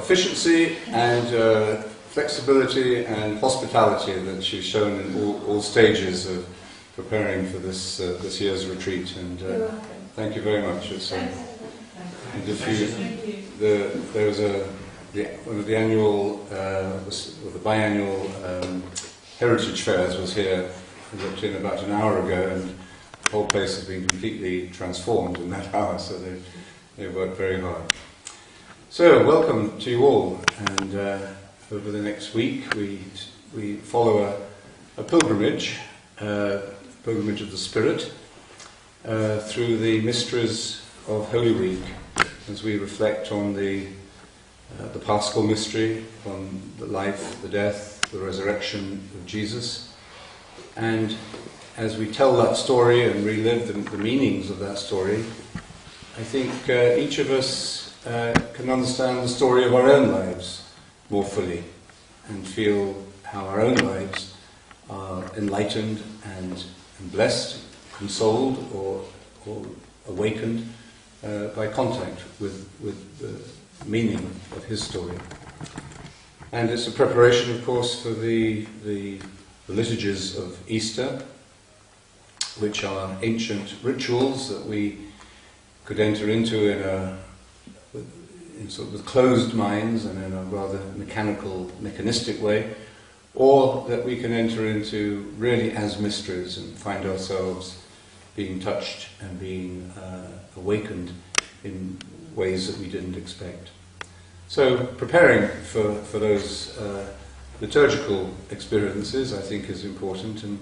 efficiency and flexibility and hospitality that she's shown in all stages of preparing for this year's retreat. And thank you very much. And if there was one of the annual, or the biannual heritage fairs was here. I looked in about an hour ago, and the whole place has been completely transformed in that hour. So they worked very hard. So welcome to you all. And over the next week, we follow a pilgrimage, pilgrimage of the Spirit, through the mysteries of Holy Week, as we reflect on the Paschal mystery, on the life, the death, the resurrection of Jesus. And as we tell that story and relive the meanings of that story, I think each of us can understand the story of our own lives more fully and feel how our own lives are enlightened and blessed, consoled or awakened by contact with the meaning of his story. And it's a preparation, of course, for the liturgies of Easter, which are ancient rituals that we could enter into with closed minds and in a rather mechanistic way, or that we can enter into really as mysteries and find ourselves being touched and being awakened in ways that we didn't expect. So preparing for those liturgical experiences, I think, is important, and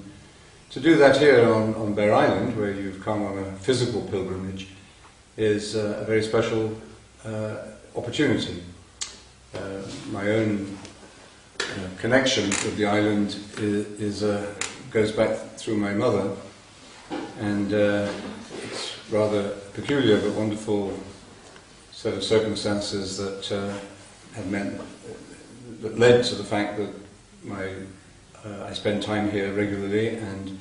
to do that here on Bere Island, where you've come on a physical pilgrimage, is a very special opportunity. My own connection with the island goes back through my mother, and it's rather peculiar but wonderful set of circumstances that that led to the fact that I spend time here regularly, and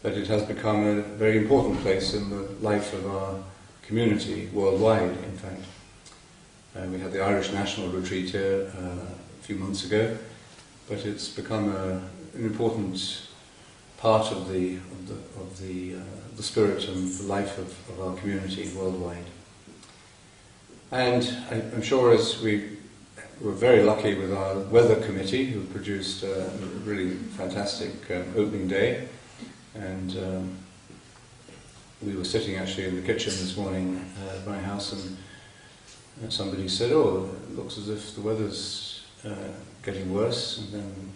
that it has become a very important place in the life of our community worldwide, in fact. We had the Irish National Retreat here a few months ago, but it's become an important part of the spirit and the life of our community worldwide. And I'm sure, as we were very lucky with our weather committee, who produced a really fantastic opening day, and we were sitting actually in the kitchen this morning at my house, and somebody said, "Oh, it looks as if the weather's getting worse," and then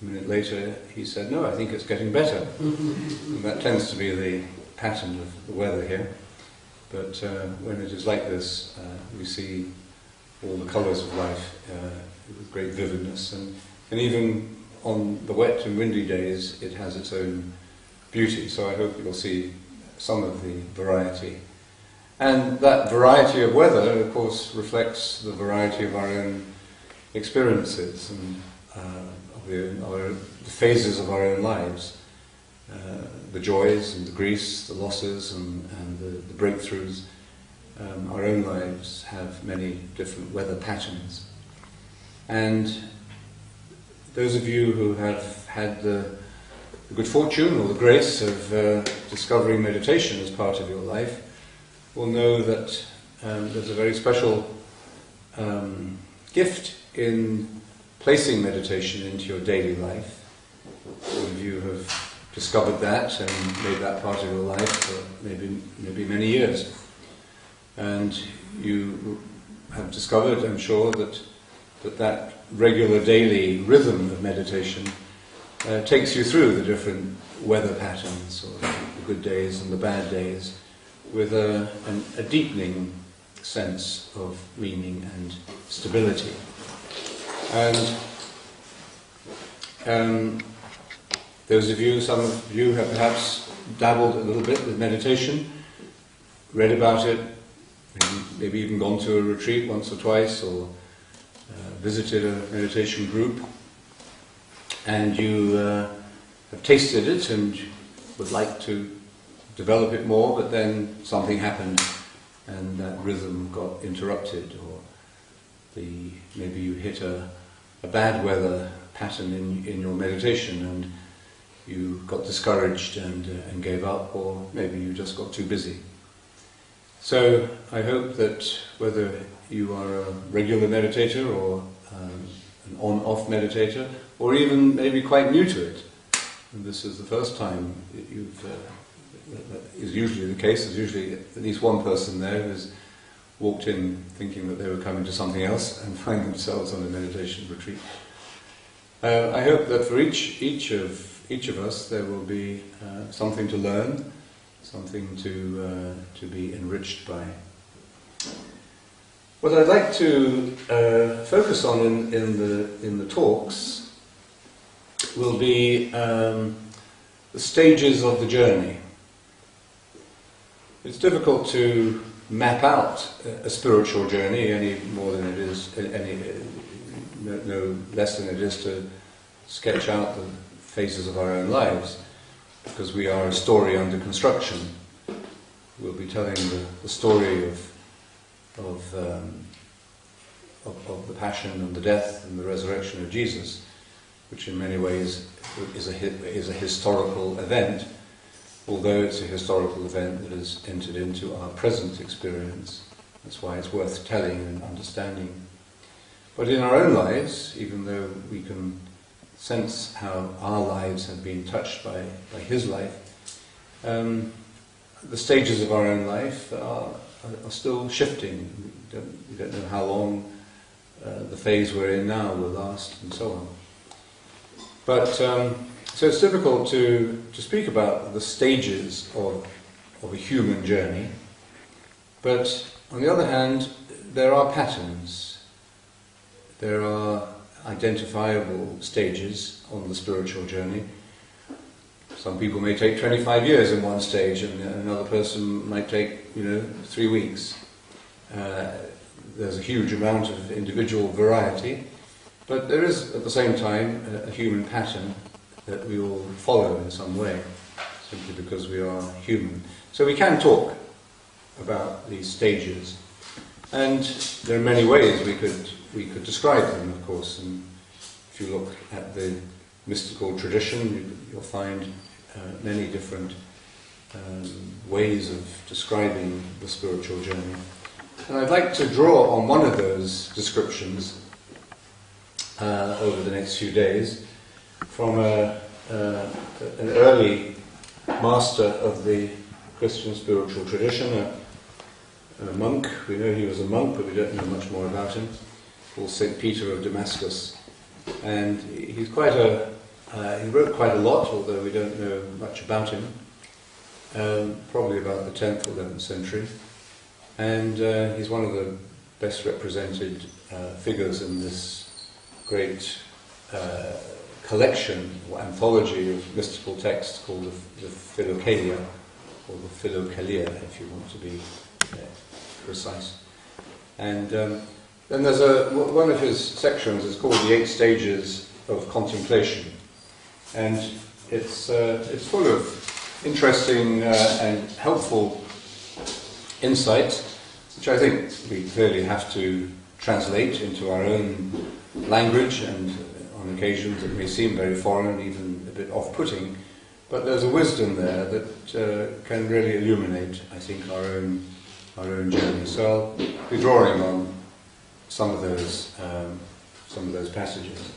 a minute later he said, "No, I think it's getting better." And that tends to be the pattern of the weather here. But when it is like this, we see all the colours of life with great vividness, and even on the wet and windy days it has its own beauty. So I hope you'll see some of the variety. And that variety of weather, of course, reflects the variety of our own experiences and of the phases of our own lives. The joys and the griefs, the losses and the breakthroughs. Our own lives have many different weather patterns. And those of you who have had the good fortune or the grace of discovering meditation as part of your life will know that there's a very special gift in placing meditation into your daily life. Some of you have discovered that and made that part of your life for maybe many years. And you have discovered, I'm sure, that regular daily rhythm of meditation takes you through the different weather patterns, or the good days and the bad days, with a deepening sense of meaning and stability. And those of you, some of you have perhaps dabbled a little bit with meditation, read about it, maybe even gone to a retreat once or twice, or visited a meditation group, and you have tasted it and would like to develop it more, but then something happened and that rhythm got interrupted, or maybe you hit a bad weather pattern in your meditation and you got discouraged and gave up, or maybe you just got too busy. So I hope that whether you are a regular meditator or an on-off meditator, or even maybe quite new to it, and this is the first time that is usually the case. There's usually at least one person there who's walked in thinking that they were coming to something else and find themselves on a meditation retreat. I hope that for each of us there will be something to learn, something to be enriched by. What I'd like to focus on in the talks will be the stages of the journey. It's difficult to map out a spiritual journey any more than it is no less than it is to sketch out the phases of our own lives, because we are a story under construction. We'll be telling the story of the passion and the death and the resurrection of Jesus, which in many ways is a historical event, although it's a historical event that has entered into our present experience. That's why it's worth telling and understanding. But in our own lives, even though we can sense how our lives have been touched by his life, the stages of our own life are still shifting. We don't know how long the phase we're in now will last, and so on. But so it's difficult to speak about the stages of a human journey. But on the other hand, there are patterns. There are identifiable stages on the spiritual journey. Some people may take 25 years in one stage, and another person might take 3 weeks. There's a huge amount of individual variety, but there is at the same time a human pattern that we all follow in some way, simply because we are human. So we can talk about these stages, and there are many ways we could describe them, of course. And if you look at the mystical tradition, you'll find many different ways of describing the spiritual journey. And I'd like to draw on one of those descriptions over the next few days from an early master of the Christian spiritual tradition, a monk. We know he was a monk, but we don't know much more about him, called St. Peter of Damascus. And he's he wrote quite a lot, although we don't know much about him, probably about the 10th or 11th century. And he's one of the best represented figures in this great collection or anthology of mystical texts called the Philokalia, or the Philokalia, if you want to be precise. And then there's one of his sections is called the 8 Stages of Contemplation, and it's full of interesting and helpful insights, which I think we clearly have to translate into our own language, and on occasions it may seem very foreign, even a bit off-putting, but there's a wisdom there that can really illuminate, I think, our own journey. So I'll be drawing on some of those passages.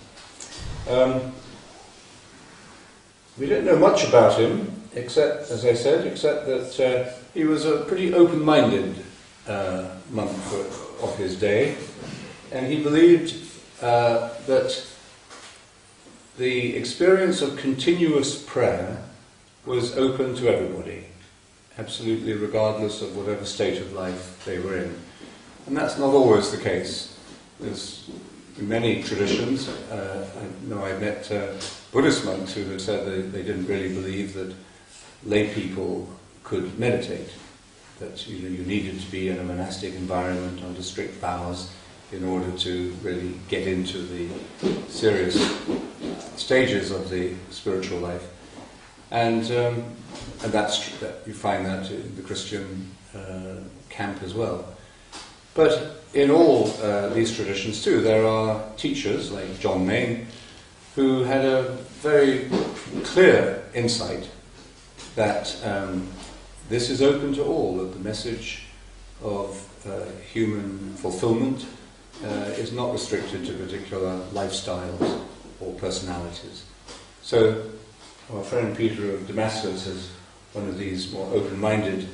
We don't know much about him, except that he was a pretty open-minded monk of his day, and he believed that the experience of continuous prayer was open to everybody, absolutely regardless of whatever state of life they were in. And that's not always the case. There's many traditions. I know I met Buddhist monks who had said they didn't really believe that lay people could meditate, that you needed to be in a monastic environment under strict vows in order to really get into the serious stages of the spiritual life. And that you find that in the Christian camp as well. But in all these traditions too, there are teachers like John Main who had a very clear insight that this is open to all, that the message of human fulfillment is not restricted to particular lifestyles or personalities. So our friend Peter of Damascus is one of these more open-minded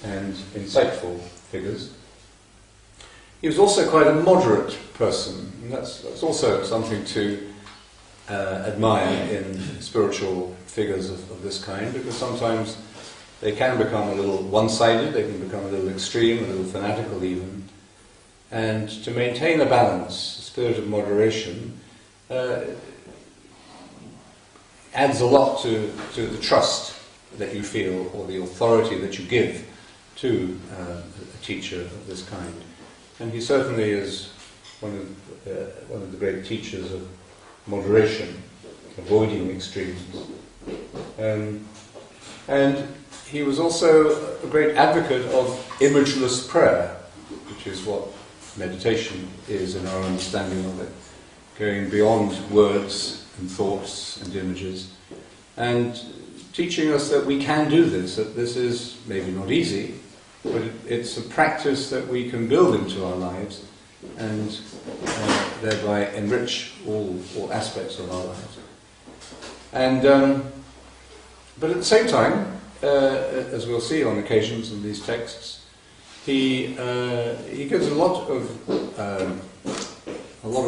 and insightful figures. He was also quite a moderate person, and that's also something to admire in spiritual figures of this kind, because sometimes they can become a little one-sided, they can become a little extreme, a little fanatical even. And to maintain a balance, a spirit of moderation, adds a lot to the trust that you feel, or the authority that you give to a teacher of this kind. And he certainly is one of the great teachers of moderation, avoiding extremes. And he was also a great advocate of imageless prayer, which is what meditation is in our understanding of it, going beyond words and thoughts and images, and teaching us that we can do this, that this is maybe not easy, but it's a practice that we can build into our lives and thereby enrich all aspects of our lives. And but at the same time, as we'll see on occasions in these texts, he gives a lot of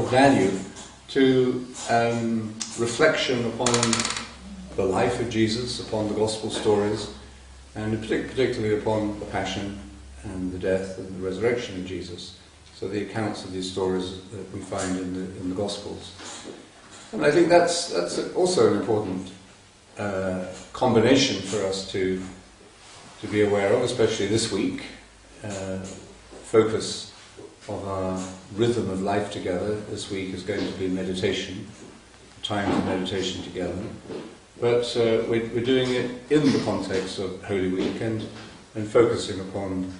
value to reflection upon the life of Jesus, upon the gospel stories, and particularly upon the passion and the death and the resurrection of Jesus. So the accounts of these stories that we find in the Gospels. And I think that's also an important combination for us to be aware of, especially this week. Focus of our rhythm of life together this week is going to be meditation, time for meditation together. But we're doing it in the context of Holy Week and focusing upon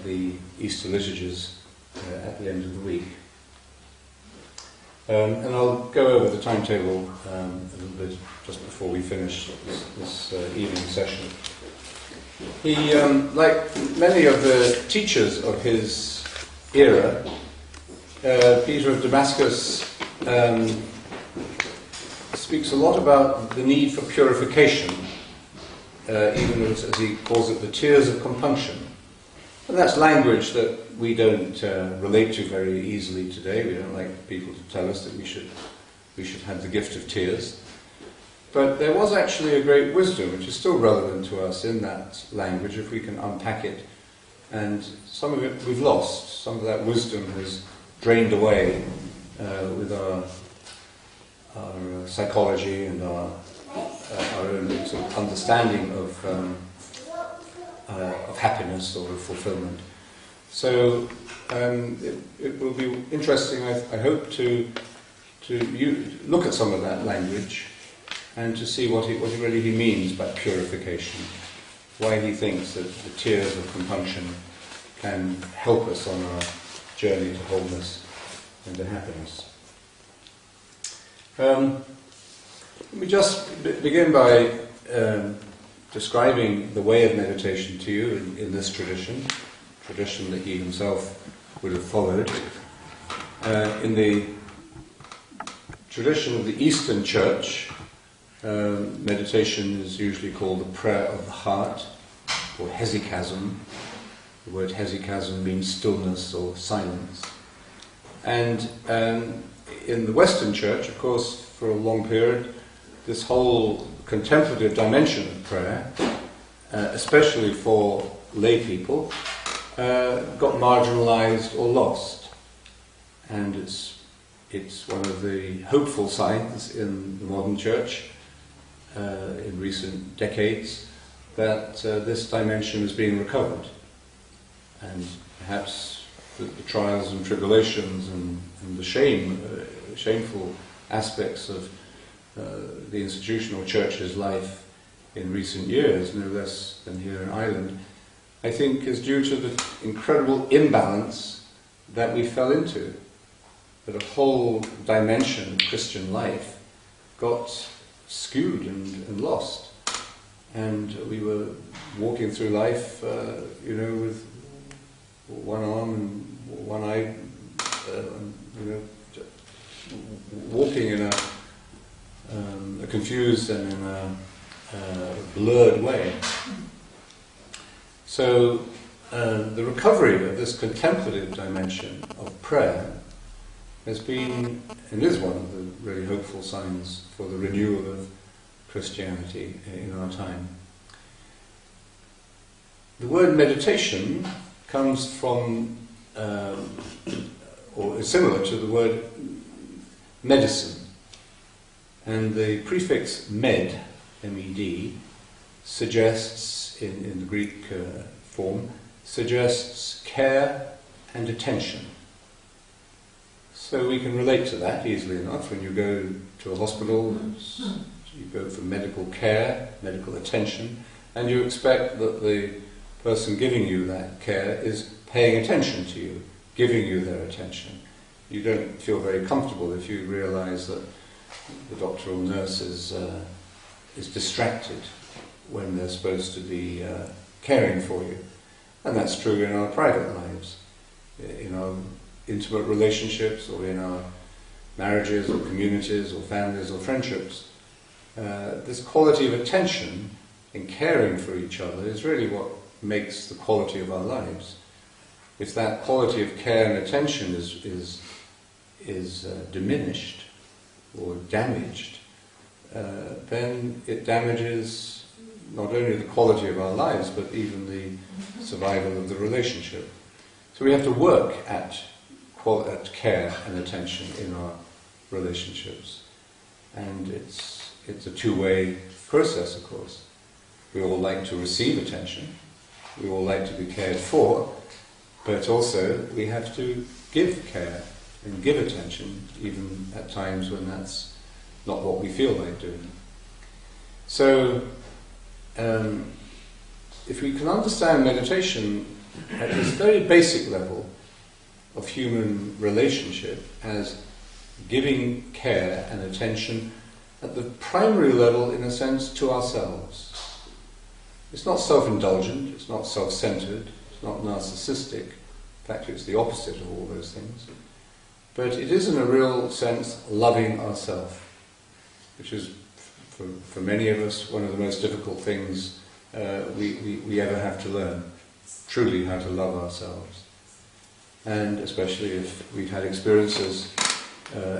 the Easter liturgies at the end of the week. And I'll go over the timetable a little bit just before we finish this evening session. He, like many of the teachers of his era, Peter of Damascus speaks a lot about the need for purification, even as he calls it the tears of compunction. And that's language that we don't relate to very easily today. We don't like people to tell us that we should have the gift of tears. But there was actually a great wisdom, which is still relevant to us in that language, if we can unpack it. And some of it we've lost. Some of that wisdom has drained away with our psychology and our own sort of understanding of happiness or of fulfillment. So it will be interesting, I hope, to look at some of that language and to see what he really means by purification, why he thinks that the tears of compunction can help us on our journey to wholeness and to happiness. Let me just begin by describing the way of meditation to you in this tradition that he himself would have followed. In the tradition of the Eastern Church, meditation is usually called the prayer of the heart, or hesychasm. The word hesychasm means stillness or silence. And in the Western Church, of course, for a long period, this whole contemplative dimension of prayer, especially for lay people, got marginalized or lost. And it's one of the hopeful signs in the modern church in recent decades that this dimension is being recovered. And perhaps the trials and tribulations and the shameful aspects of the institutional church's life in recent years, no less than here in Ireland, I think is due to the incredible imbalance that we fell into. That a whole dimension of Christian life got skewed and lost. And we were walking through life, with one arm and one eye, walking in a confused and in a blurred way. So the recovery of this contemplative dimension of prayer has been, and is one of the really hopeful signs for the renewal of Christianity in our time. The word meditation comes from, or is similar to the word medicine. And the prefix med, M-E-D, suggests, in the Greek form, suggests care and attention. So we can relate to that easily enough. When you go to a hospital, you go for medical care, medical attention, and you expect that the person giving you that care is paying attention to you, giving you their attention. You don't feel very comfortable if you realise that the doctor or nurse is distracted when they're supposed to be caring for you. And that's true in our private lives, in our intimate relationships, or in our marriages or communities or families or friendships. This quality of attention and caring for each other is really what makes the quality of our lives. If that quality of care and attention is diminished or damaged, then it damages not only the quality of our lives, but even the survival of the relationship. So we have to work at care and attention in our relationships. And it's a two-way process, of course. We all like to receive attention, we all like to be cared for, but also we have to give care and give attention, even at times when that's not what we feel like doing. So, if we can understand meditation at this very basic level of human relationship as giving care and attention at the primary level, in a sense, to ourselves. It's not self-indulgent, it's not self-centered, it's not narcissistic. In fact, it's the opposite of all those things. But it is, in a real sense, loving ourselves, which is, for many of us, one of the most difficult things we ever have to learn, truly how to love ourselves. And especially if we've had experiences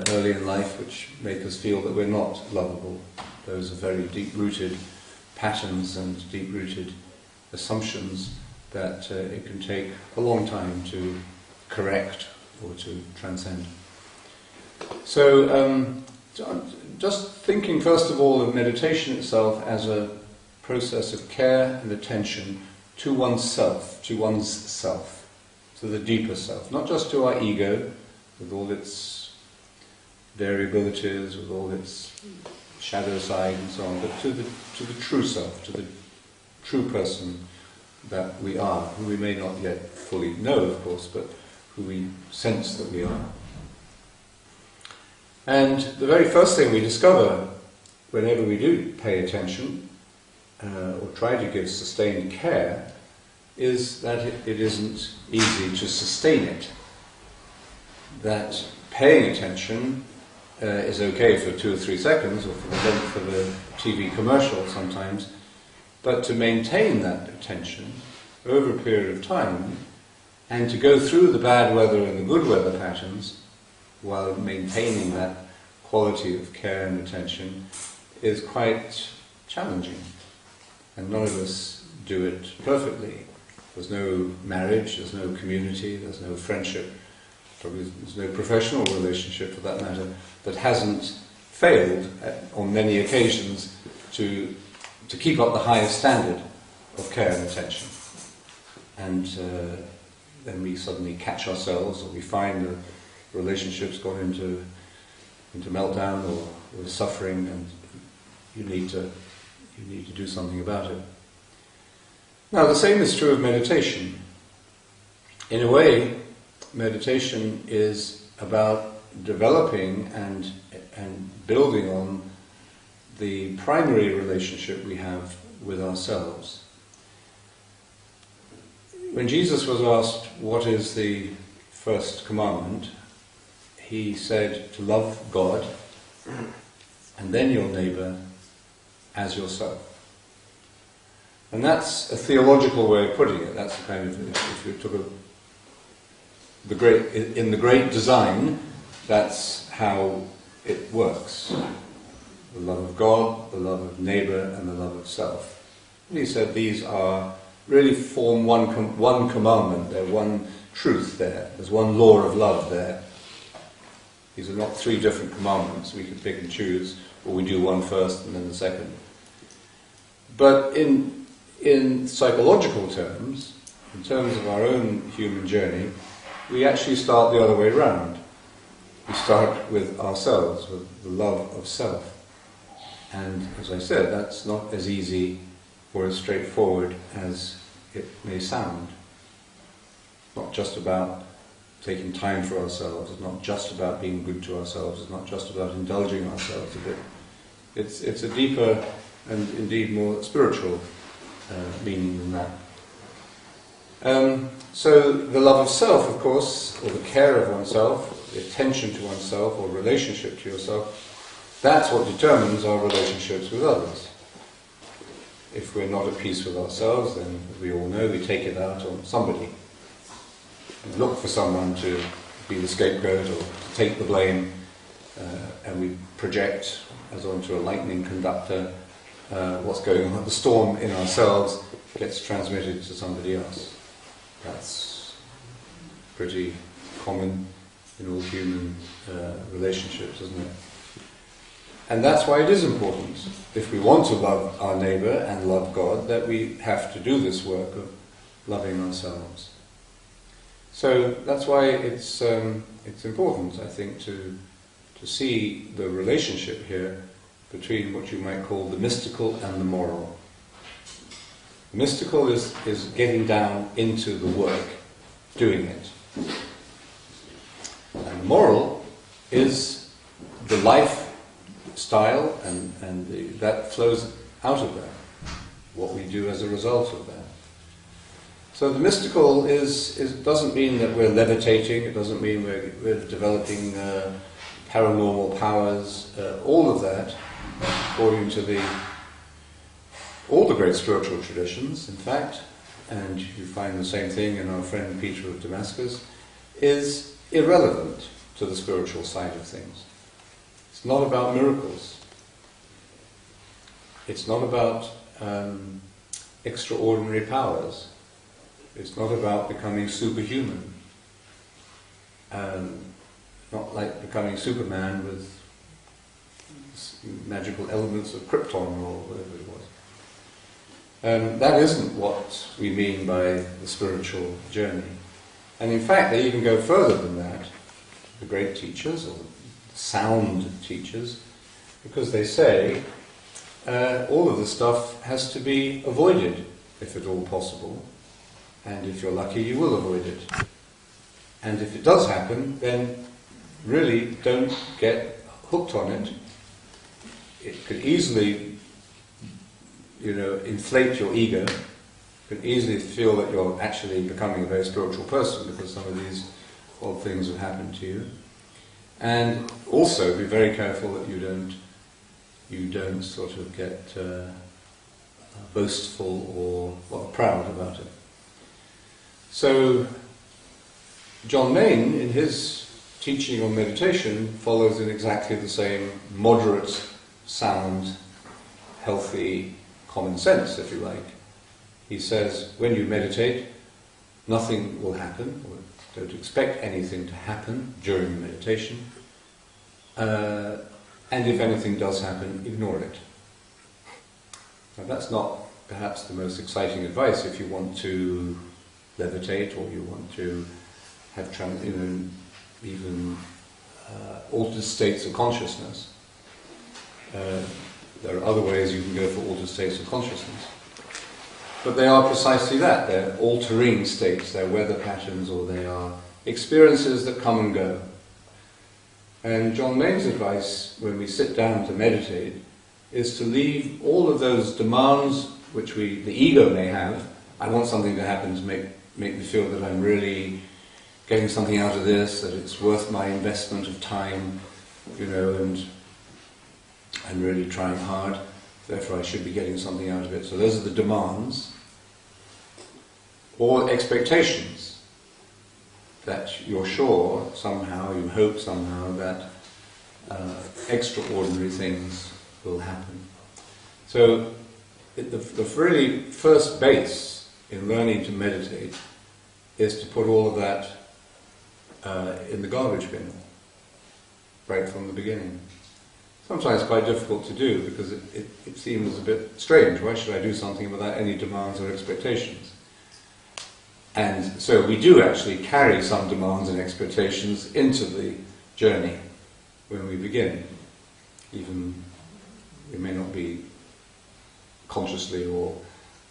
early in life which make us feel that we're not lovable. Those are very deep-rooted patterns and deep-rooted assumptions that it can take a long time to correct or to transcend. So, just thinking first of all of meditation itself as a process of care and attention to oneself, to the deeper self, not just to our ego with all its variabilities, with all its shadow side and so on, but to the true self, to the true person that we are, who we may not yet fully know, of course, but who we sense that we are. And the very first thing we discover whenever we do pay attention or try to give sustained care is that it isn't easy to sustain it. That paying attention is okay for 2 or 3 seconds, or for the length of a TV commercial sometimes, but to maintain that attention over a period of time, and to go through the bad weather and the good weather patterns while maintaining that quality of care and attention, is quite challenging. And none of us do it perfectly. There's no marriage, there's no community, there's no friendship, probably there's no professional relationship for that matter, that hasn't failed on many occasions to keep up the highest standard of care and attention. And then we suddenly catch ourselves, or we find the relationship's gone into meltdown, or we're suffering, and you need to do something about it. Now, the same is true of meditation. In a way, meditation is about developing and building on the primary relationship we have with ourselves. When Jesus was asked what is the first commandment, he said to love God and then your neighbour as yourself. And that's a theological way of putting it. That's the kind of, if you took in the great design, that's how it works. The love of God, the love of neighbour, and the love of self. And he said these are really form one commandment. They're one truth there. There's one law of love there. These are not three different commandments. We can pick and choose, or we do one first and then the second. But in psychological terms, in terms of our own human journey, we actually start the other way round. We start with ourselves, with the love of self. And as I said, that's not as easy or as straightforward as it may sound. It's not just about taking time for ourselves, it's not just about being good to ourselves, it's not just about indulging ourselves a bit. It's a deeper and indeed more spiritual meaning than that. So the love of self, of course, or the care of oneself, the attention to oneself or relationship to yourself, that's what determines our relationships with others. If we're not at peace with ourselves, then, as we all know, we take it out on somebody. We look for someone to be the scapegoat or to take the blame, and we project, as onto a lightning conductor, what's going on. The storm in ourselves gets transmitted to somebody else. That's pretty common in all human relationships, isn't it? And that's why it is important, if we want to love our neighbour and love God, that we have to do this work of loving ourselves. So that's why it's important, I think, to see the relationship here between what you might call the mystical and the moral. The mystical is getting down into the work, doing it. And the moral is the lifestyle and that flows out of that, what we do as a result of that. So the mystical doesn't mean that we're levitating, it doesn't mean we're developing paranormal powers, all of that, according to all the great spiritual traditions, in fact, and you find the same thing in our friend Peter of Damascus, is irrelevant to the spiritual side of things. It's not about miracles. It's not about extraordinary powers. It's not about becoming superhuman. Not like becoming Superman with magical elements of Krypton or whatever it was. That isn't what we mean by the spiritual journey. And in fact, they even go further than that, the great teachers, or sound teachers, because they say all of this stuff has to be avoided, if at all possible, and if you're lucky, you will avoid it. And if it does happen, then really don't get hooked on it. It could easily, inflate your ego. You can easily feel that you're actually becoming a very spiritual person because some of these odd things have happened to you. And also be very careful that you don't sort of get boastful or proud about it. So John Main, in his teaching on meditation, follows in exactly the same moderate, sound, healthy common sense, if you like. He says, when you meditate, nothing will happen, or don't expect anything to happen during the meditation, and if anything does happen, ignore it. Now that's not perhaps the most exciting advice if you want to levitate or you want to have even altered states of consciousness. There are other ways you can go for altered states of consciousness. But they are precisely that. They're altering states, they're weather patterns, or they are experiences that come and go. And John Main's advice when we sit down to meditate is to leave all of those demands which the ego may have. I want something to happen to make me feel that I'm really getting something out of this, that it's worth my investment of time, and I'm really trying hard, therefore I should be getting something out of it. So those are the demands. Or expectations, that you're sure somehow, you hope somehow that extraordinary things will happen. So the really first base in learning to meditate is to put all of that in the garbage bin, right from the beginning. Sometimes quite difficult to do because it seems a bit strange. Why should I do something without any demands or expectations? And so we do actually carry some demands and expectations into the journey when we begin. Even we may not be consciously or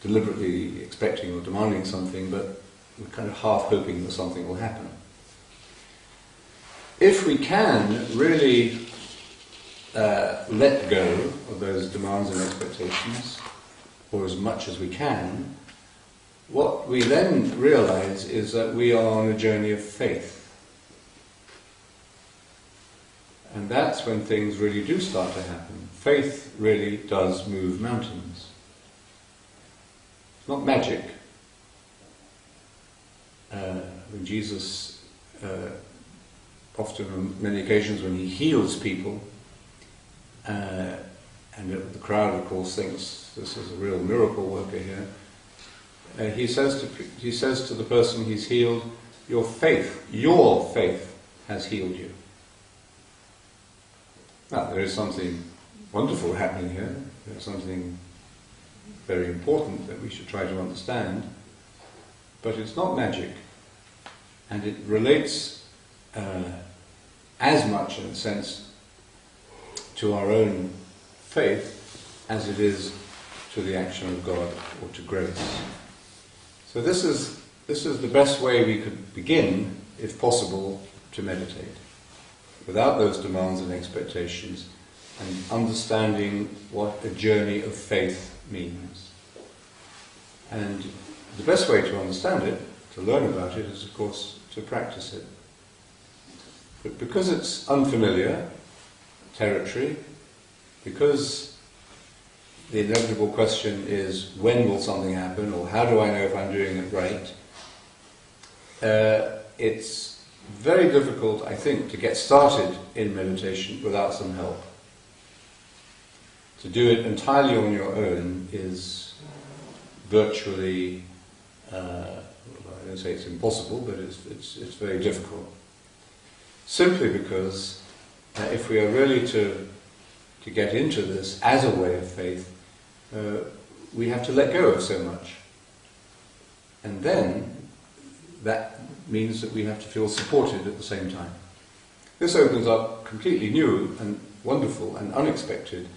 deliberately expecting or demanding something, but we're kind of half hoping that something will happen. If we can really let go of those demands and expectations, or as much as we can, what we then realize is that we are on a journey of faith. And that's when things really do start to happen. Faith really does move mountains. It's not magic. When Jesus, often on many occasions when he heals people, and the crowd of course thinks this is a real miracle worker here, he says to the person he's healed, your faith has healed you. Now, there is something wonderful happening here. There's something very important that we should try to understand. But it's not magic. And it relates as much, in a sense, to our own faith as it is to the action of God or to grace. So this is the best way we could begin, if possible, to meditate, without those demands and expectations, and understanding what a journey of faith means. And the best way to understand it, to learn about it, is of course to practice it. But because it's unfamiliar territory, because the inevitable question is, when will something happen, or how do I know if I'm doing it right? It's very difficult, I think, to get started in meditation without some help. To do it entirely on your own is virtually, I don't say it's impossible, but it's very difficult. Simply because if we are really to get into this as a way of faith, we have to let go of so much. And then that means that we have to feel supported at the same time. This opens up completely new and wonderful and unexpected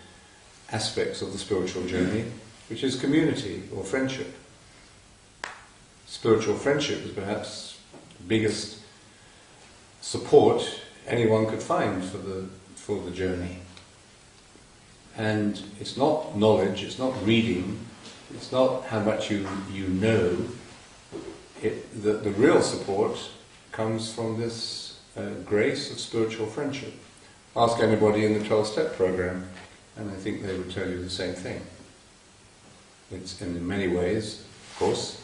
aspects of the spiritual journey, which is community or friendship. Spiritual friendship is perhaps the biggest support anyone could find for the journey. And it's not knowledge, it's not reading, it's not how much you know. The real support comes from this grace of spiritual friendship. Ask anybody in the 12-step program, and I think they would tell you the same thing. It's in many ways, of course,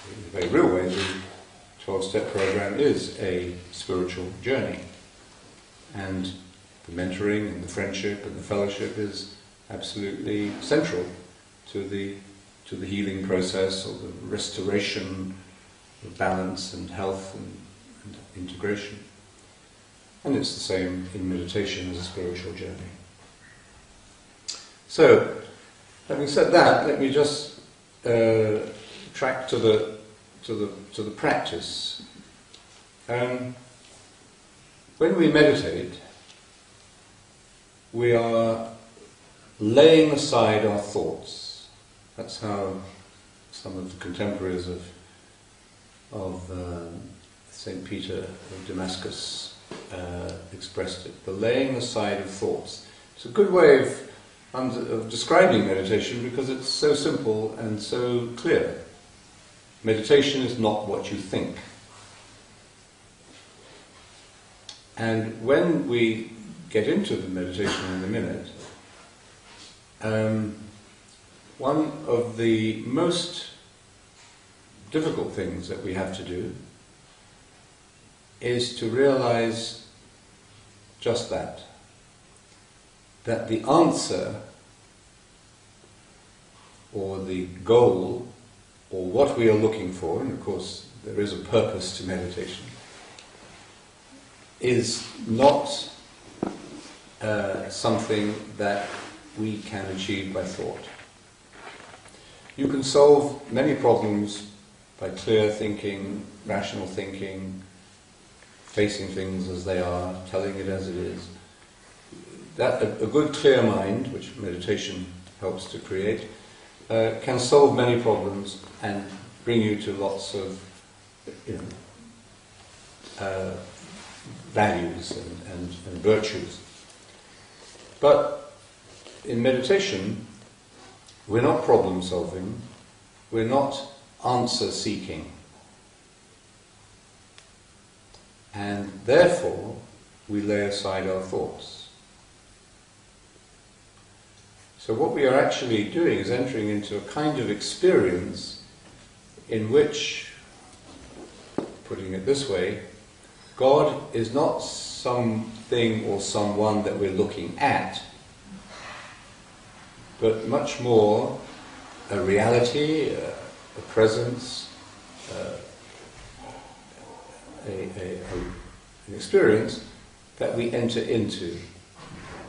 in very real ways, the 12-step program is a spiritual journey. And the mentoring and the friendship and the fellowship is absolutely central to the healing process, or the restoration of balance and health and integration. And it's the same in meditation as a spiritual journey. So, having said that, let me just track to the practice. When we meditate, we are laying aside our thoughts. That's how some of the contemporaries of St. Peter of Damascus expressed it. The laying aside of thoughts. It's a good way of describing meditation because it's so simple and so clear. Meditation is not what you think. And when we get into the meditation in a minute, one of the most difficult things that we have to do is to realize just that the answer or the goal or what we are looking for, and of course there is a purpose to meditation, is not something that we can achieve by thought. You can solve many problems by clear thinking, rational thinking, facing things as they are, telling it as it is. That a good clear mind, which meditation helps to create, can solve many problems and bring you to lots of values and virtues. But in meditation, we're not problem solving, we're not answer seeking. And therefore, we lay aside our thoughts. So what we are actually doing is entering into a kind of experience in which, putting it this way, God is not something or someone that we're looking at, but much more a reality, a presence, an experience that we enter into,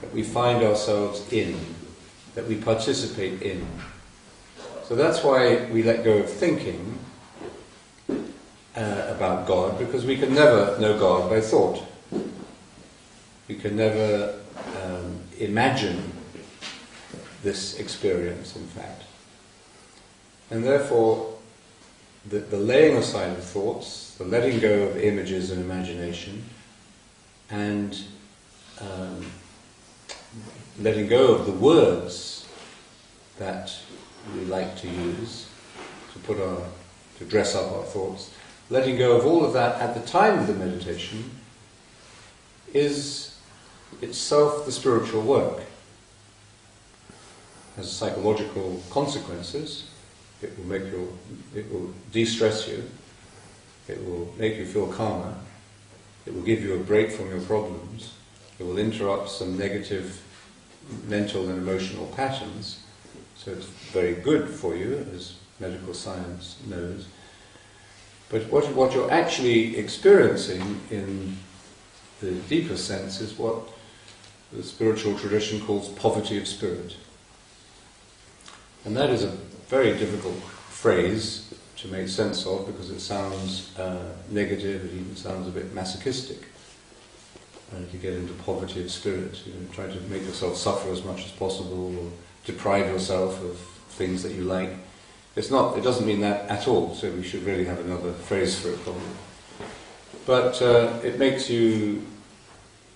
that we find ourselves in, that we participate in. So that's why we let go of thinking about God, because we can never know God by thought. We can never imagine this experience, in fact. And therefore, the laying aside of thoughts, the letting go of images and imagination, and letting go of the words that we like to use to dress up our thoughts, letting go of all of that at the time of the meditation is itself the spiritual work. It has psychological consequences. It will de-stress you. It will make you feel calmer. It will give you a break from your problems. It will interrupt some negative mental and emotional patterns. So it's very good for you, as medical science knows. But what you're actually experiencing in the deeper sense is what the spiritual tradition calls poverty of spirit. And that is a very difficult phrase to make sense of because it sounds negative, it even sounds a bit masochistic. To get into poverty of spirit, try to make yourself suffer as much as possible or deprive yourself of things that you like. It doesn't mean that at all, so we should really have another phrase for it probably. But it makes you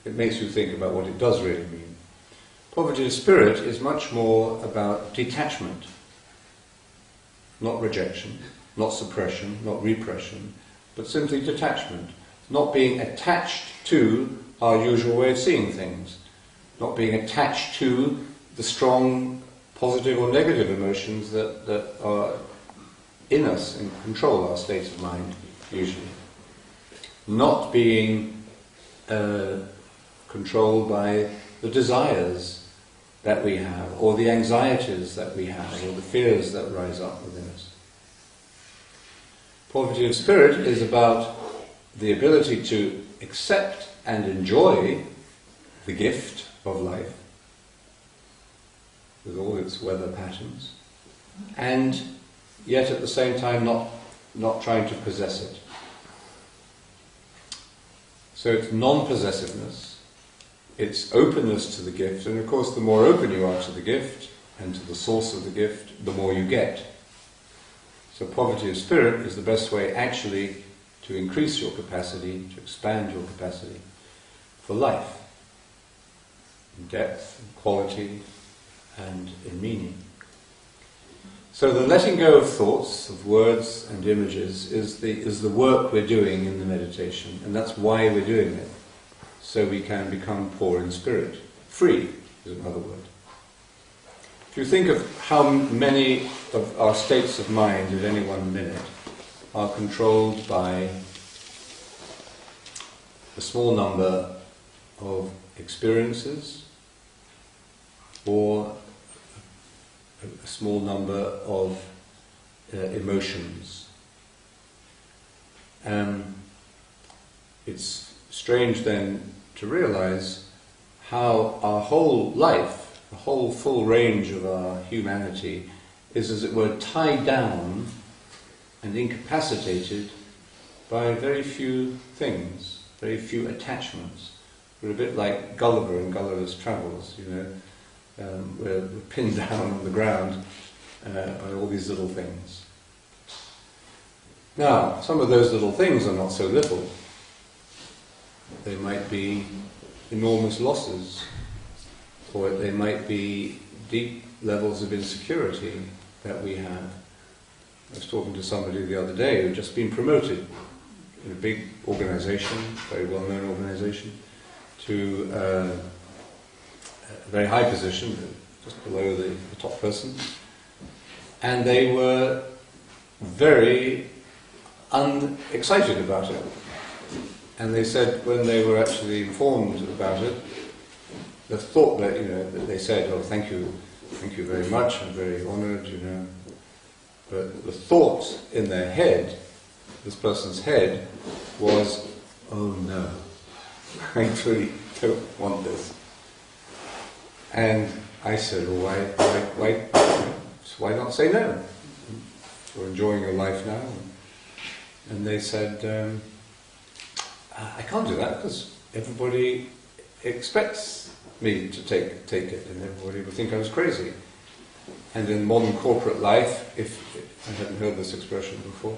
think about what it does really mean. Poverty of spirit is much more about detachment, not rejection, not suppression, not repression, but simply detachment, not being attached to our usual way of seeing things, not being attached to the strong positive or negative emotions that are in us and control our state of mind, usually. Not being controlled by the desires that we have, or the anxieties that we have, or the fears that rise up within us. Poverty of spirit is about the ability to accept and enjoy the gift of life, with all its weather patterns, and yet at the same time not trying to possess it. So it's non-possessiveness, it's openness to the gift, and of course the more open you are to the gift and to the source of the gift, the more you get. So poverty of spirit is the best way actually to increase your capacity, to expand your capacity for life, in depth, in quality, and in meaning. So the letting go of thoughts, of words and images is the work we're doing in the meditation, and that's why we're doing it, so we can become poor in spirit. Free is another word. If you think of how many of our states of mind at any one minute are controlled by a small number of experiences or a small number of emotions. It's strange then to realize how our whole life, the whole full range of our humanity, is as it were tied down and incapacitated by very few things, very few attachments. We're a bit like Gulliver in Gulliver's Travels, you know. We're pinned down on the ground by all these little things. Now, some of those little things are not so little. They might be enormous losses, or they might be deep levels of insecurity that we have. I was talking to somebody the other day who'd just been promoted in a big organisation, very well-known organisation, to a very high position, just below the top person, and they were very unexcited about it. And they said when they were actually informed about it, the thought that, you know, that they said, "Oh, thank you very much, I'm very honoured, you know." But the thought in their head, this person's head, was, "Oh no, I really don't want this." And I said, "Well, why not say no? You're enjoying your life now." And they said, "I can't do that because everybody expects me to take it, and everybody would think I was crazy." And in modern corporate life, if I hadn't heard this expression before,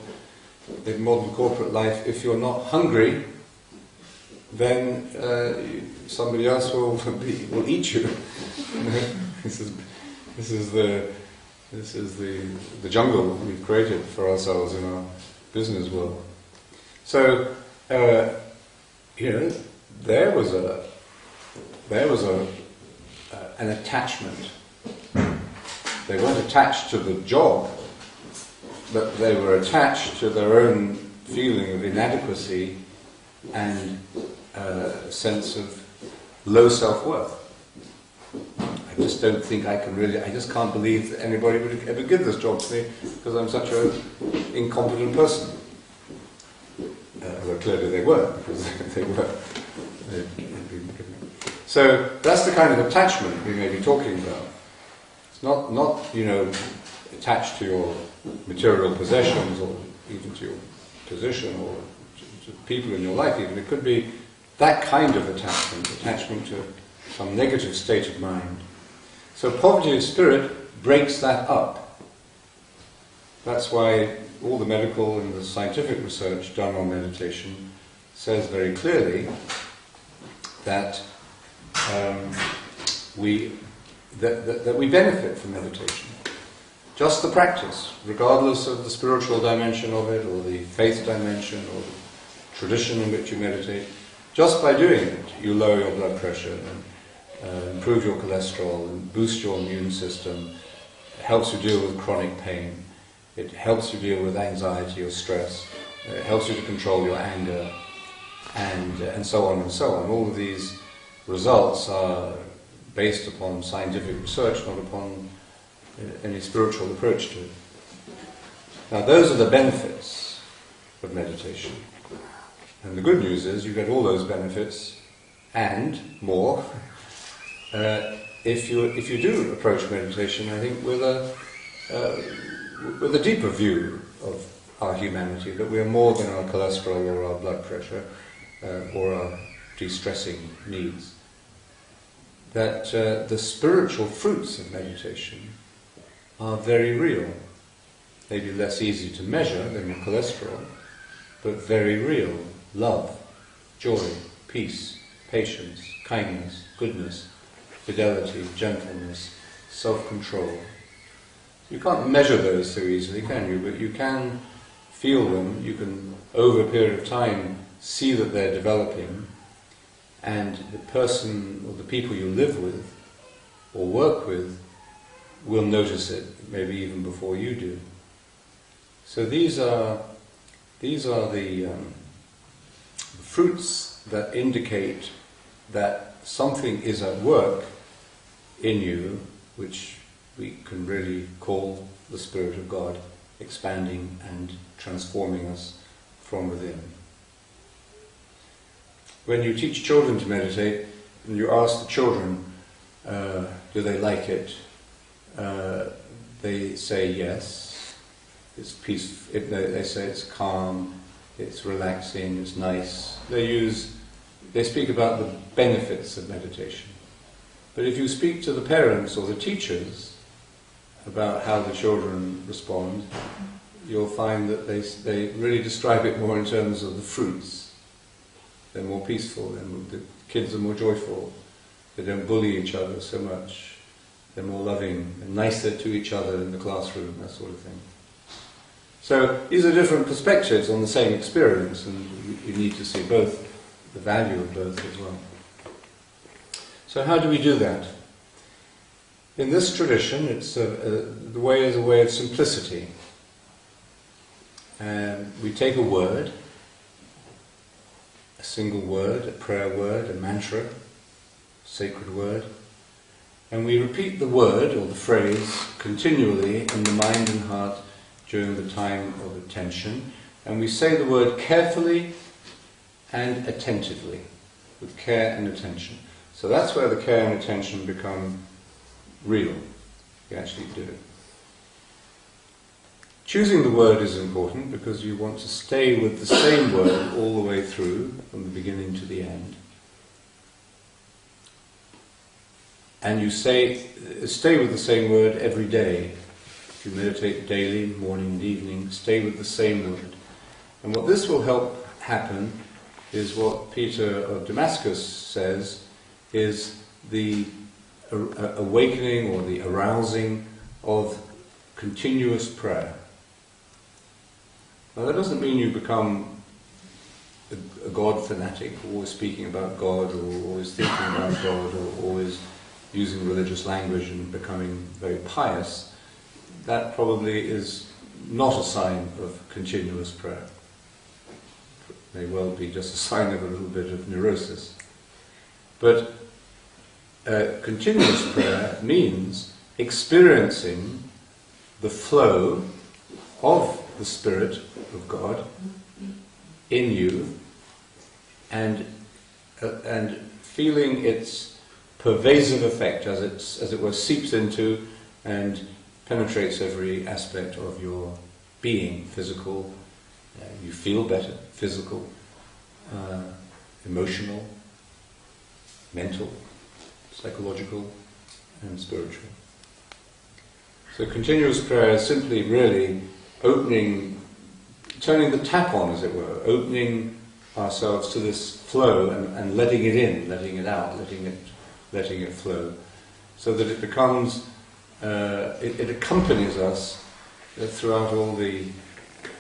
in modern corporate life, if you're not hungry, then somebody else will eat you. This is the jungle we've created for ourselves in our business world. So you know, there was an attachment. They weren't attached to the job, but they were attached to their own feeling of inadequacy and a sense of low self-worth. I just don't think I just can't believe that anybody would ever give this job to me because I'm such an incompetent person. Well, clearly they were, because they were. So that's the kind of attachment we may be talking about. It's not you know, attached to your material possessions or even to your position or to people in your life even. It could be that kind of attachment to some negative state of mind. So poverty of spirit breaks that up. That's why all the medical and the scientific research done on meditation says very clearly that we benefit from meditation. Just the practice, regardless of the spiritual dimension of it, or the faith dimension, or the tradition in which you meditate, just by doing it, you lower your blood pressure and improve your cholesterol and boost your immune system. It helps you deal with chronic pain. It helps you deal with anxiety or stress. It helps you to control your anger, and so on and so on. All of these results are based upon scientific research, not upon any spiritual approach to it. Now, those are the benefits of meditation. And the good news is you get all those benefits and more if you do approach meditation, I think, with a deeper view of our humanity, that we are more than our cholesterol or our blood pressure or our de-stressing needs. That the spiritual fruits of meditation are very real. maybe less easy to measure than your cholesterol, but very real. Love, joy, peace, patience, kindness, goodness, fidelity, gentleness, self-control. You can't measure those so easily, can you? But you can feel them. You can, over a period of time, see that they're developing, and the person or the people you live with or work with will notice it, maybe even before you do. So these are the fruits that indicate that something is at work in you, which we can really call the Spirit of God expanding and transforming us from within. When you teach children to meditate, and you ask the children, do they like it? They say yes. It's peaceful. They say it's calm, it's relaxing, it's nice. They speak about the benefits of meditation. But if you speak to the parents or the teachers about how the children respond, you'll find that they really describe it more in terms of the fruits. They're more peaceful, the kids are more joyful, they don't bully each other so much, they're more loving and nicer to each other in the classroom, that sort of thing. So these are different perspectives on the same experience, and you need to see both, the value of both as well. So how do we do that? In this tradition, the way is a way of simplicity. And we take a word, a single word, a prayer word, a mantra, a sacred word, and we repeat the word or the phrase continually in the mind and heart during the time of attention, and we say the word carefully and attentively, with care and attention. So that's where the care and attention become real. You actually do it. Choosing the word is important because you want to stay with the same word all the way through, from the beginning to the end. And you stay with the same word every day. If you meditate daily, morning and evening, stay with the same word. And what this will help happen is what Peter of Damascus says is the awakening or the arousing of continuous prayer. Now that doesn't mean you become a God fanatic, always speaking about God, or always thinking about God, or always using religious language and becoming very pious. That probably is not a sign of continuous prayer. It may well be just a sign of a little bit of neurosis. But continuous prayer means experiencing the flow of the Spirit of God in you and feeling its pervasive effect as it were seeps into and penetrates every aspect of your being, physical, you feel better, physical, emotional, mental, psychological and spiritual. So continuous prayer is simply really turning the tap on, as it were, opening ourselves to this flow and letting it in, letting it out, letting it flow, so that it becomes, it accompanies us throughout all the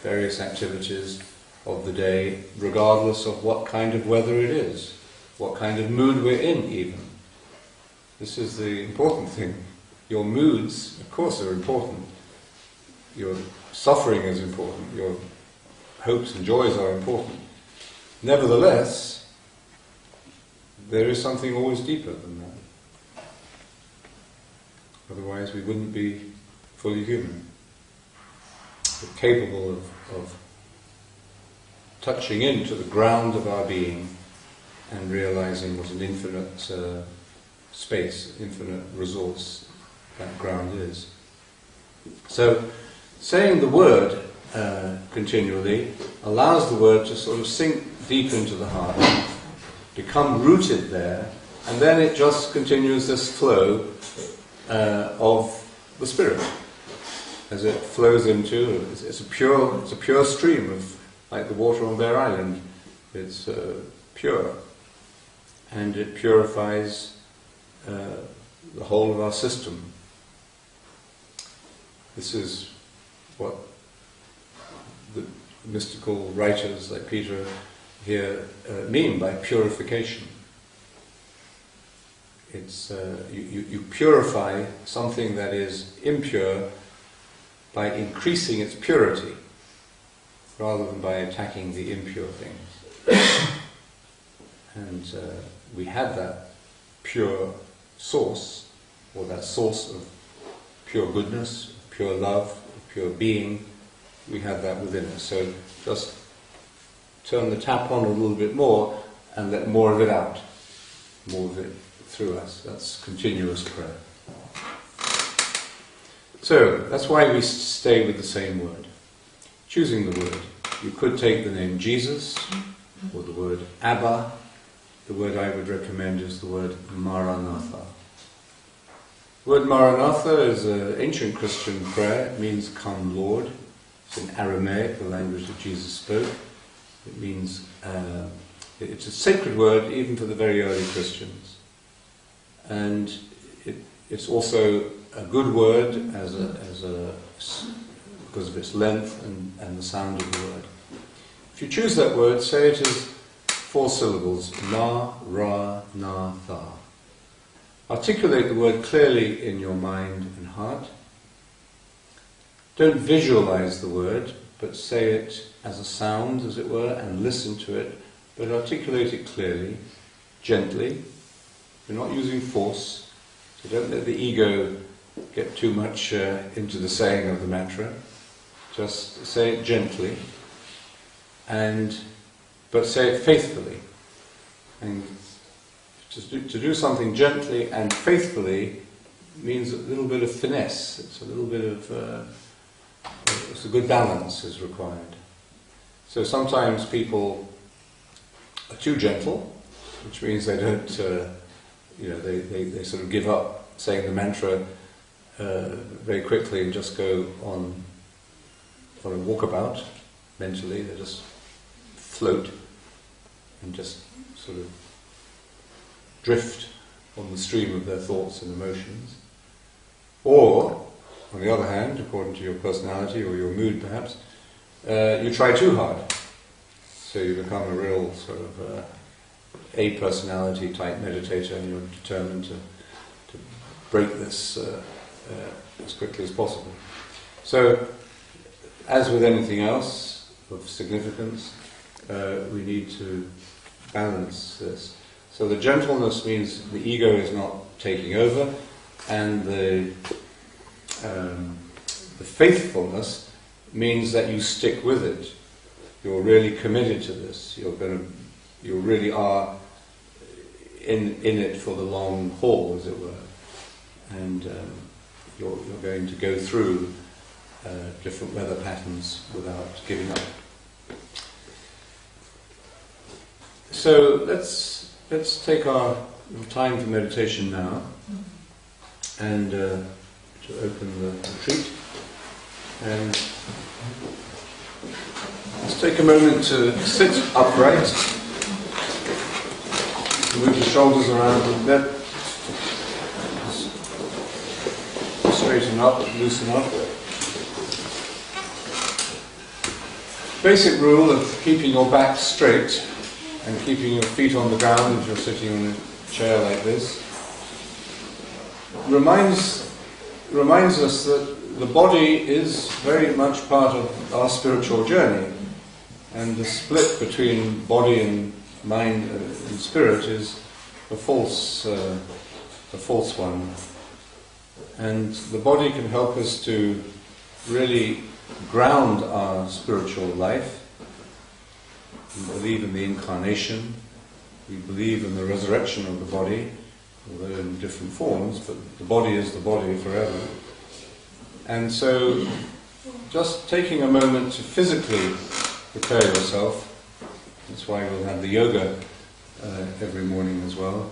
various activities of the day, regardless of what kind of weather it is, what kind of mood we're in even. This is the important thing. Your moods, of course, are important. Your suffering is important. Your hopes and joys are important. Nevertheless, there is something always deeper than that. Otherwise, we wouldn't be fully human. We're capable of touching into the ground of our being and realizing what an infinite space, infinite resource that ground is. So, saying the word continually allows the word to sort of sink deep into the heart, become rooted there, and then it just continues this flow of the Spirit. as it flows into. It's a pure stream of, like the water on Bere Island. It's pure, and it purifies the whole of our system. This is what the mystical writers like Peter here mean by purification. It's you purify something that is impure by increasing its purity, rather than by attacking the impure things. And we have that pure source, or that source of pure goodness, pure love, pure being. We have that within us. So just turn the tap on a little bit more and let more of it out, more of it through us. That's continuous prayer. So that's why we stay with the same word. Choosing the word. You could take the name Jesus, or the word Abba. The word I would recommend is the word Maranatha. The word Maranatha is an ancient Christian prayer. It means "Come Lord." It's in Aramaic, the language that Jesus spoke. It means, it's a sacred word even for the very early Christians. And it's also a good word because of its length and the sound of the word. If you choose that word, say it as 4 syllables: Ma, Ra, Na, Tha. Articulate the word clearly in your mind and heart. Don't visualize the word, but say it as a sound, as it were, and listen to it, but articulate it clearly, gently. You're not using force, so don't let the ego get too much into the saying of the mantra. Just say it gently, but say it faithfully. And to do something gently and faithfully means a little bit of finesse. It's a little bit of it's a good balance is required. So sometimes people are too gentle, which means they don't, they sort of give up saying the mantra very quickly and just go on a walkabout mentally. They just float and just sort of drift on the stream of their thoughts and emotions. Or, on the other hand, according to your personality or your mood perhaps, you try too hard. So you become a real sort of a-personality type meditator, and you're determined to break this as quickly as possible. So, as with anything else of significance, we need to balance this. So the gentleness means the ego is not taking over, and the faithfulness means that you stick with it. You're really committed to this. You really are in it for the long haul, as it were, and you're going to go through different weather patterns without giving up. So let's take our time for meditation now, and to open the retreat. And let's take a moment to sit upright, move the shoulders around a bit, straighten up, loosen up. Basic rule of keeping your back straight and keeping your feet on the ground if you're sitting on a chair like this reminds us that the body is very much part of our spiritual journey, and the split between body and mind and spirit is a false one. And the body can help us to really ground our spiritual life. We believe in the incarnation, we believe in the resurrection of the body, although in different forms, but the body is the body forever. And so, just taking a moment to physically prepare yourself, that's why we'll have the yoga every morning as well,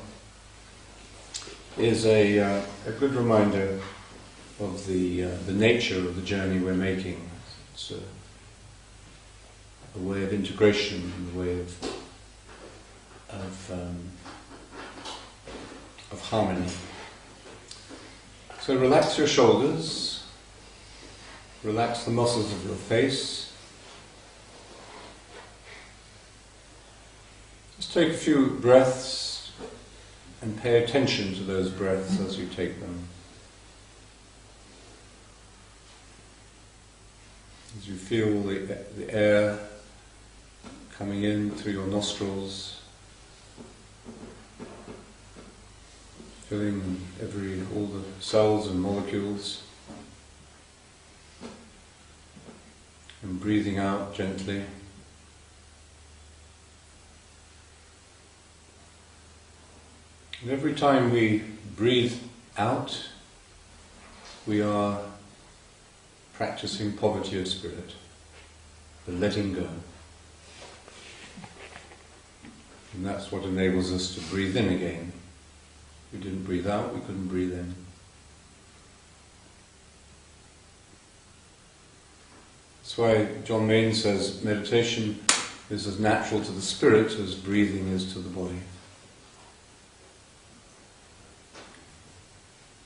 is a good reminder of the nature of the journey we're making. It's a way of integration, a way of harmony. So relax your shoulders, relax the muscles of your face. Just take a few breaths and pay attention to those breaths as you take them. As you feel the air coming in through your nostrils, filling all the cells and molecules, and breathing out gently. And every time we breathe out, we are practicing poverty of spirit, the letting go. And that's what enables us to breathe in again. If we didn't breathe out, we couldn't breathe in. That's why John Main says meditation is as natural to the spirit as breathing is to the body.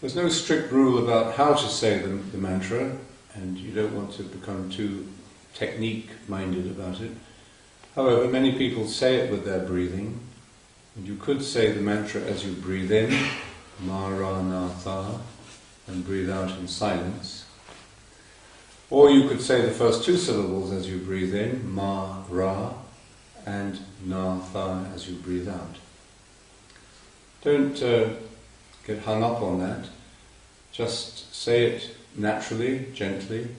There's no strict rule about how to say the mantra, and you don't want to become too technique-minded about it. However, many people say it with their breathing, and you could say the mantra as you breathe in, Maranatha, and breathe out in silence. Or you could say the first two syllables as you breathe in, Ma-ra, and Na-tha as you breathe out. Don't get hung up on that. Just say it naturally, gently,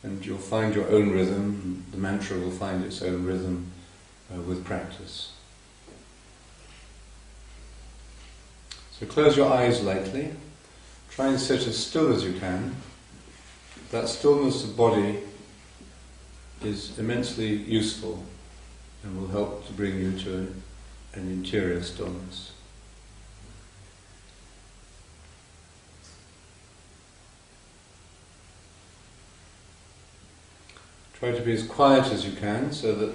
and you'll find your own rhythm. The mantra will find its own rhythm with practice. So close your eyes lightly. Try and sit as still as you can. That stillness of body is immensely useful and will help to bring you to an interior stillness. Try to be as quiet as you can so that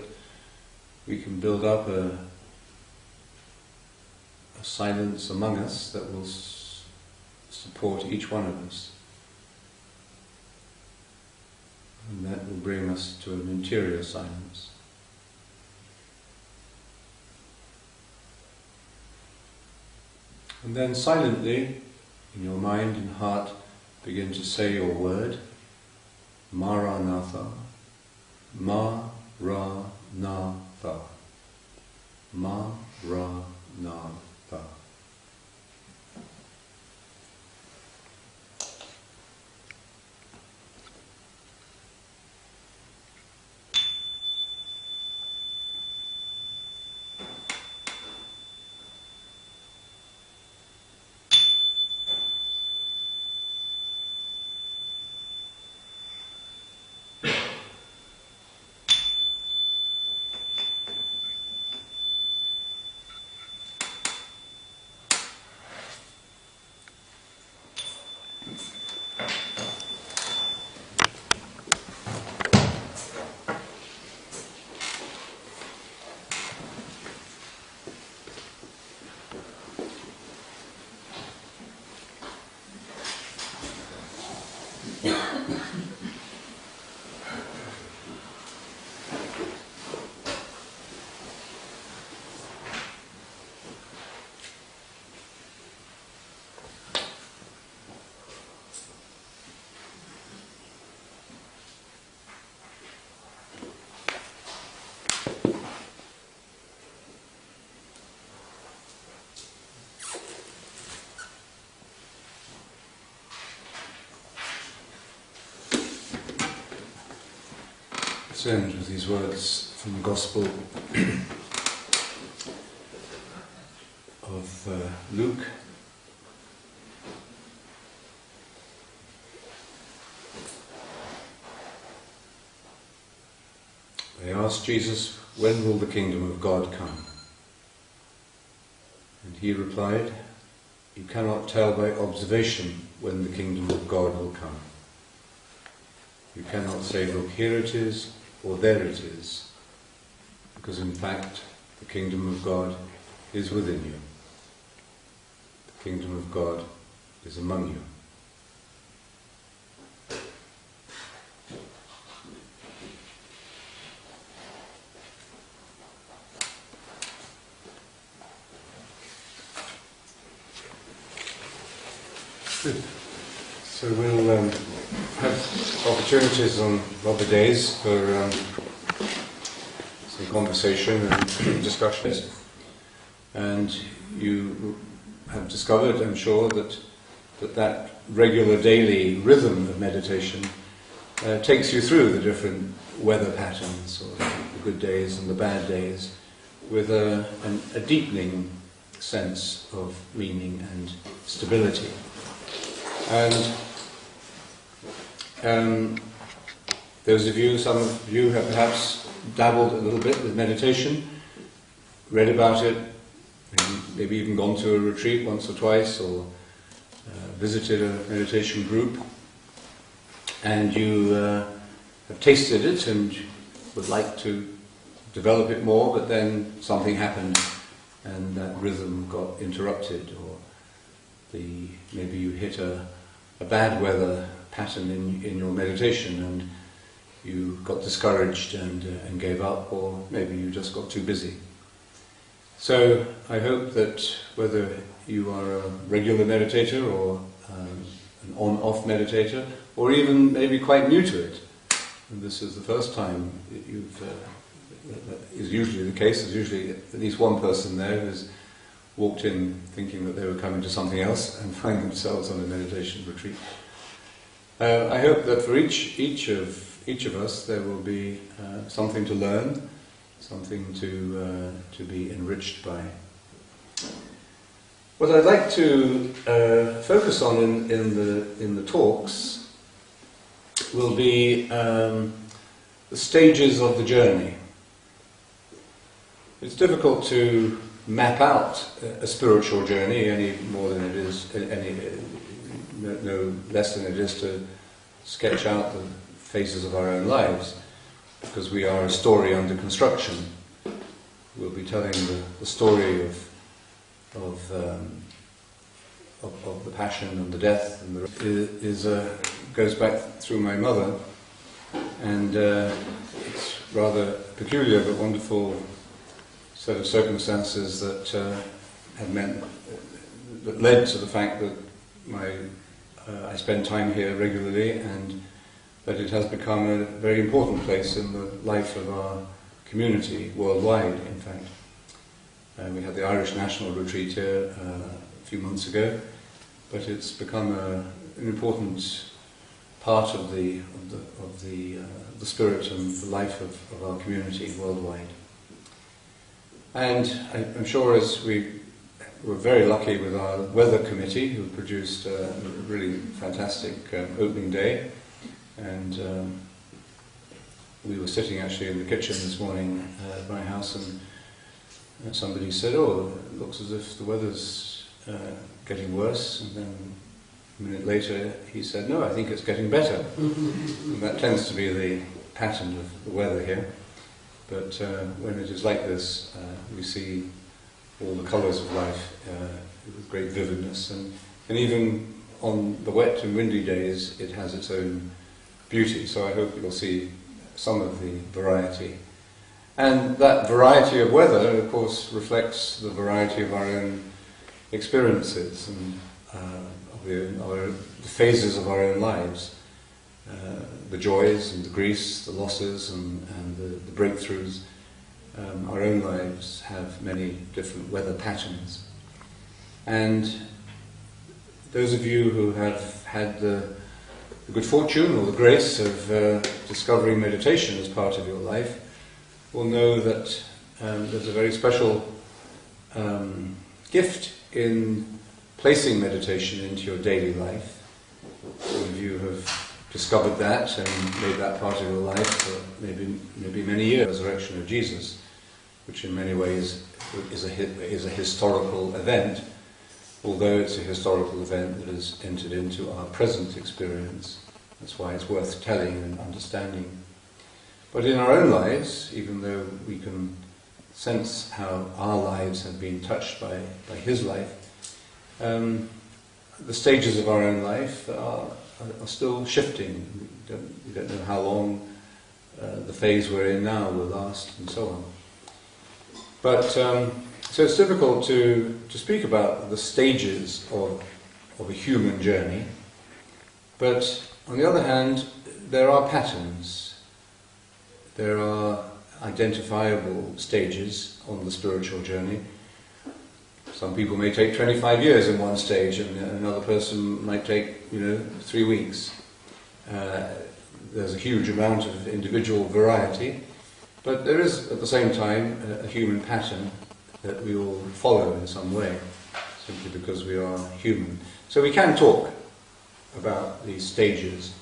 we can build up a silence among us that will support each one of us. And that will bring us to an interior silence. And then silently, in your mind and heart, begin to say your word, Maranatha. Ma-ra-na-tha. Ma-ra-na-tha. Let's end with these words from the Gospel of Luke. They asked Jesus, "When will the kingdom of God come?" And he replied, You cannot tell by observation when the kingdom of God will come. You cannot say, look, here it is, or there it is, because in fact, the kingdom of God is within you. The kingdom of God is among you. Good. So we'll have opportunities on other days for some conversation and discussions. And you have discovered, I'm sure, that regular daily rhythm of meditation takes you through the different weather patterns, or the good days and the bad days, with a deepening sense of meaning and stability. And those of you, some of you have perhaps dabbled a little bit with meditation, read about it, maybe even gone to a retreat once or twice, or visited a meditation group, and you have tasted it and would like to develop it more, but then something happened and that rhythm got interrupted, or maybe you hit a bad weather pattern in your meditation and you got discouraged and gave up, or maybe you just got too busy. So I hope that whether you are a regular meditator or an on-off meditator, or even maybe quite new to it, and this is the first time that is usually the case. There's usually at least one person there who's walked in thinking that they were coming to something else and find themselves on a meditation retreat. I hope that for each of us there will be something to learn, something to be enriched by. What I'd like to focus on in the talks will be the stages of the journey. It's difficult to map out a spiritual journey any more than it is no less than it is to sketch out the phases of our own lives, because we are a story under construction. We'll be telling the story of the passion and the death, and goes back through my mother, and it's rather peculiar but wonderful set of circumstances that that led to the fact that I spend time here regularly, and that it has become a very important place in the life of our community worldwide, in fact. We had the Irish National Retreat here a few months ago, but it's become an important part of the spirit and the life of our community worldwide. And I'm sure, as we were very lucky with our weather committee, who produced a really fantastic opening day, and we were sitting actually in the kitchen this morning at my house, and somebody said, "Oh, it looks as if the weather's getting worse," and then a minute later he said, "No, I think it's getting better." And that tends to be the pattern of the weather here. But when it is like this, we see all the colours of life with great vividness, and even on the wet and windy days it has its own beauty. So I hope you'll see some of the variety. And that variety of weather, of course, reflects the variety of our own experiences and the phases of our own lives. The joys and the griefs, the losses and the breakthroughs. Our own lives have many different weather patterns. And those of you who have had the good fortune or the grace of discovering meditation as part of your life will know that there's a very special gift in placing meditation into your daily life. Some of you have discovered that and made that part of your life for maybe many years. The resurrection of Jesus, which in many ways is a historical event, although it's a historical event that has entered into our present experience. That's why it's worth telling and understanding. But in our own lives, even though we can sense how our lives have been touched by his life, the stages of our own life are still shifting. We don't know how long the phase we're in now will last, and so on. But so it's difficult to speak about the stages of a human journey. But on the other hand, there are patterns. There are identifiable stages on the spiritual journey. Some people may take 25 years in one stage, and another person might take, 3 weeks. There's a huge amount of individual variety, but there is at the same time a human pattern that we all follow in some way, simply because we are human. So we can talk about these stages,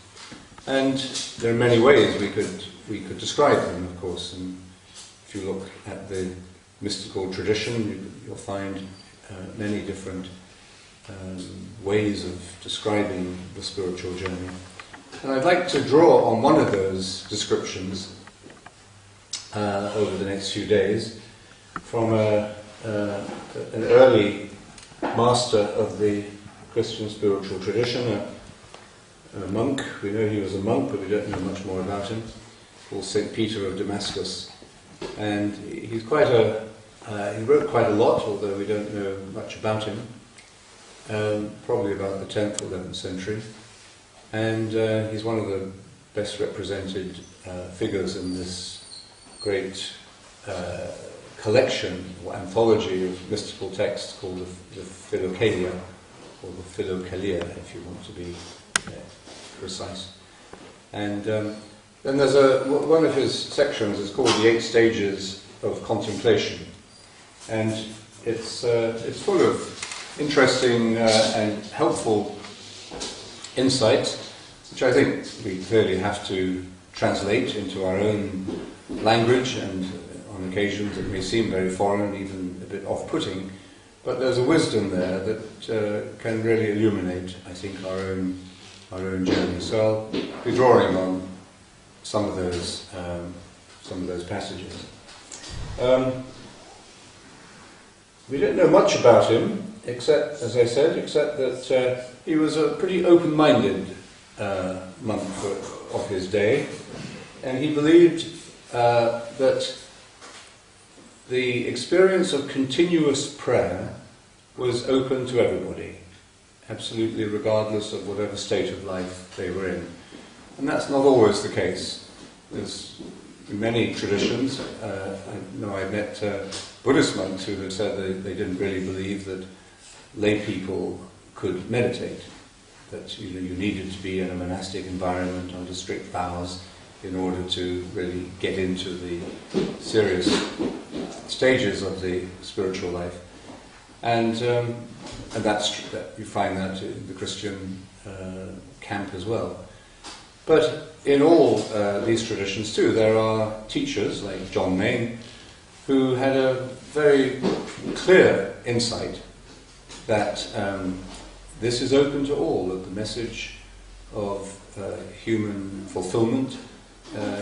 and there are many ways we could describe them, of course. And if you look at the mystical tradition, you'll find many different ways of describing the spiritual journey. And I'd like to draw on one of those descriptions over the next few days from an early master of the Christian spiritual tradition, a monk. We know he was a monk, but we don't know much more about him, called St. Peter of Damascus. And he's he wrote quite a lot, although we don't know much about him, probably about the 10th or 11th century. And he's one of the best represented figures in this great collection or anthology of mystical texts called the Philokalia, or the Philokalia, if you want to be precise. And then there's one of his sections is called the 8 Stages of Contemplation, and it's full of interesting and helpful insights, which I think we clearly have to translate into our own language, and on occasions it may seem very foreign, even a bit off-putting, but there's a wisdom there that can really illuminate, I think, our own journey. So I'll be drawing on some of those passages. We don't know much about him, except, as I said, that he was a pretty open-minded monk of his day, and he believed that the experience of continuous prayer was open to everybody, absolutely regardless of whatever state of life they were in. And that's not always the case. There's many traditions. I know I met Buddhist monks who had said they didn't really believe that lay people could meditate, that you needed to be in a monastic environment under strict vows in order to really get into the serious stages of the spiritual life. And you find that in the Christian camp as well. But in all these traditions too, there are teachers like John Main who had a very clear insight that this is open to all, that the message of human fulfillment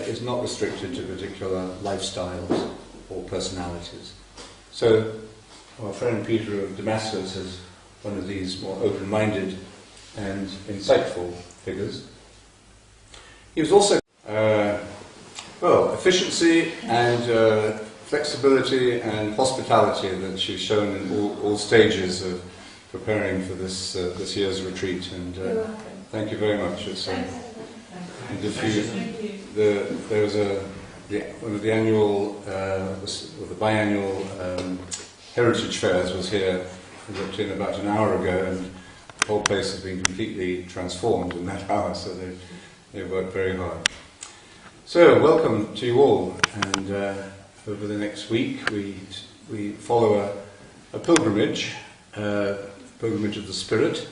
is not restricted to particular lifestyles or personalities. So our friend Peter of Damascus is one of these more open-minded and insightful figures. He was also efficiency and flexibility and hospitality that she's shown in all stages of preparing for this year's retreat. And thank you very much. And there was one of the annual or the biannual heritage fairs was here. I looked in about an hour ago, and the whole place has been completely transformed in that hour. So they worked very hard. So welcome to you all, and over the next week we follow a pilgrimage of the Spirit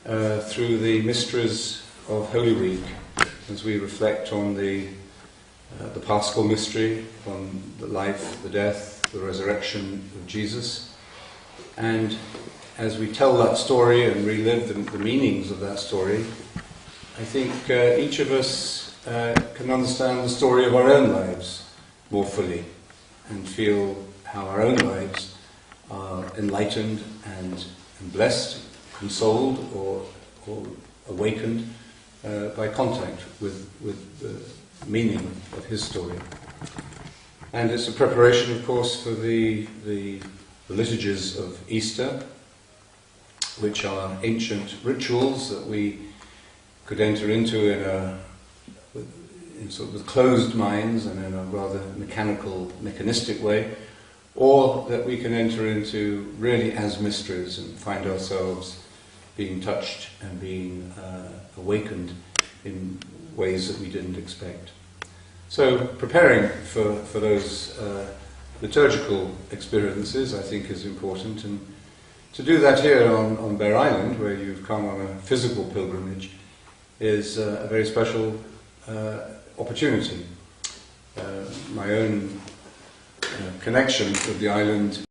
through the mysteries of Holy Week, as we reflect on the Paschal mystery, on the life, the death, the resurrection of Jesus, and as we tell that story and relive the meanings of that story, I think each of us can understand the story of our own lives more fully and feel how our own lives are enlightened and blessed, consoled or awakened by contact with the meaning of his story. And it's a preparation, of course, for the liturgies of Easter, which are ancient rituals that we could enter into in sort of with closed minds and in a rather mechanical, mechanistic way, or that we can enter into really as mysteries and find ourselves being touched and being awakened in ways that we didn't expect. So preparing for those liturgical experiences, I think, is important, and to do that here on Bere Island, where you've come on a physical pilgrimage, is a very special opportunity. My own connection with the island